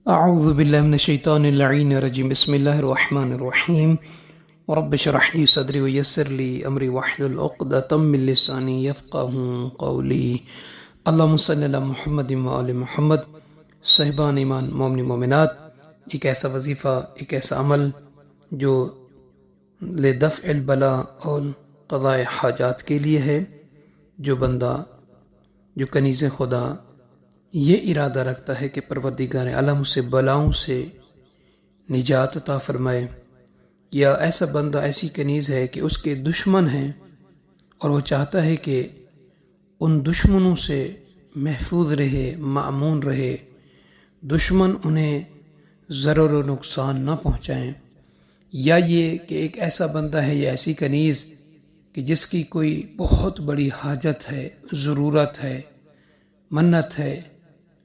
اعوذ باللہ من الشیطان اللعین الرجیم بسم اللہ الرحمن الرحیم رب اشرح لی صدری ویسر لی امری واحلل عقدۃ من لسانی یفقہوا قولی اللہم صلی علی محمد وآل محمد۔ صاحبان ایمان مومن مومنات، ایک ایسا وظیفہ، ایک ایسا عمل جو لدفع البلاء اور قضاء حاجات کے لیے ہے، جو بندہ جو کنیز خدا یہ ارادہ رکھتا ہے کہ پروردگار عالم سے بلاؤں سے نجات عطا فرمائے، یا ایسا بندہ ایسی کنیز ہے کہ اس کے دشمن ہیں اور وہ چاہتا ہے کہ ان دشمنوں سے محفوظ رہے، مأمون رہے، دشمن انہیں ضرر و نقصان نہ پہنچائیں، یا یہ کہ ایک ایسا بندہ ہے یا ایسی کنیز کہ جس کی کوئی بہت بڑی حاجت ہے، ضرورت ہے، منت ہے،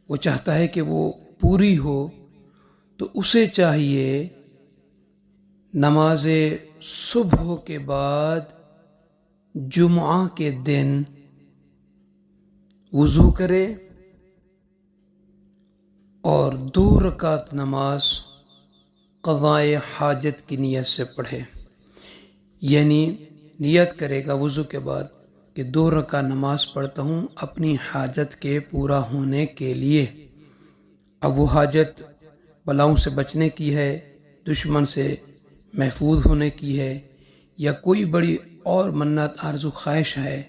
وہ چاہتا ہے کہ وہ پوری ہو، تو اسے چاہیے نماز صبح کے بعد جمعہ کے دن وضو کرے اور 2 رکعت نماز قضاء حاجت کی نیت سے پڑھے، یعنی نیت کرے گا وضو کے بعد کہ 2 رکعت نماز پڑھتا ہوں اپنی حاجت کے پورا ہونے کے لیے۔ اب وہ حاجت بلاؤں سے بچنے کی ہے، دشمن سے محفوظ ہونے کی ہے، یا کوئی بڑی اور منت آرزو خواہش ہے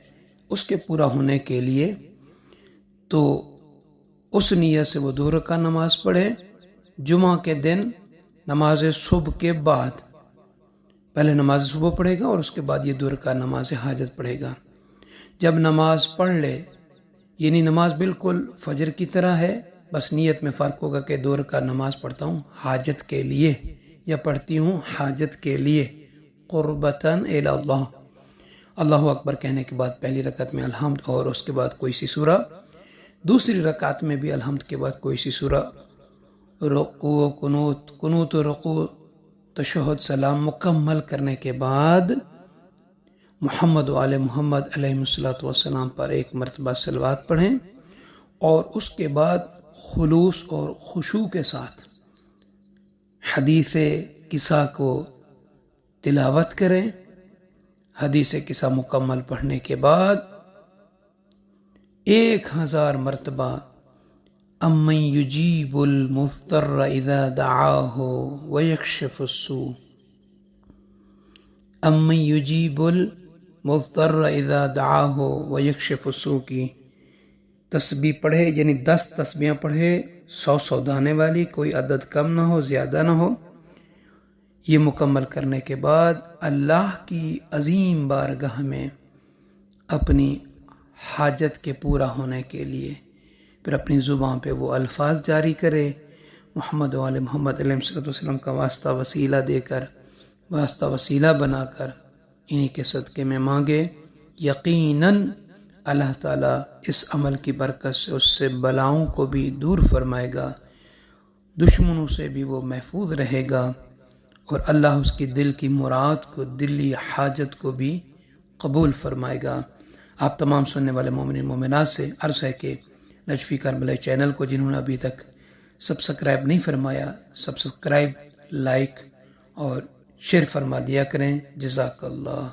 اس کے پورا ہونے کے لیے، تو اس نیت سے وہ 2 رکعت نماز پڑھے جمعہ کے دن نماز صبح کے بعد۔ پہلے نماز صبح پڑھے گا اور اس کے بعد یہ 2 رکعت نماز حاجت پڑھے گا۔ جب نماز پڑھ لے، یعنی نماز بالکل فجر کی طرح ہے، بس نیت میں فرق ہوگا کہ 2 رکعت نماز پڑھتا ہوں حاجت کے لیے، یا پڑھتی ہوں حاجت کے لیے، قربتاً الی اللہ۔ اللہ اکبر کہنے کے بعد پہلی رکعت میں الحمد اور اس کے بعد کوئی سی سورہ، دوسری رکعت میں بھی الحمد کے بعد کوئی سی سورہ، رکوع و قنوت و رکوع، تشہد، سلام مکمل کرنے کے بعد محمد و آل محمد علیہ الصلوۃ والسلام پر 1 مرتبہ صلوات پڑھیں، اور اس کے بعد خلوص اور خشوع کے ساتھ حدیث قصہ کو تلاوت کریں۔ حدیث قصہ مکمل پڑھنے کے بعد 1000 مرتبہ امن یجیب المضطر اذا دعاہ ویکشف السوء، امن یجیب المضطر اذا دعاہ ویکشف السوء کی تسبیح پڑھے، یعنی 10 تسبیحیں پڑھے، 100 دانے والی، کوئی عدد کم نہ ہو زیادہ نہ ہو۔ یہ مکمل کرنے کے بعد اللہ کی عظیم بارگاہ میں اپنی حاجت کے پورا ہونے کے لیے پھر اپنی زبان پہ وہ الفاظ جاری کرے، محمد و آل محمد علیہ السلام کا واسطہ وسیلہ دے کر، واسطہ وسیلہ بنا کر انہی کے صدقے میں مانگے۔ یقیناً اللہ تعالیٰ اس عمل کی برکت سے اس سے بلاؤں کو بھی دور فرمائے گا، دشمنوں سے بھی وہ محفوظ رہے گا، اور اللہ اس کی دل کی مراد کو، دلی حاجت کو بھی قبول فرمائے گا۔ آپ تمام سننے والے مومنین مومنات سے عرض ہے کہ نجفی کربلا چینل کو جنہوں نے ابھی تک سبسکرائب نہیں فرمایا، سبسکرائب، لائک اور شیئر فرما دیا کریں۔ جزاک اللہ۔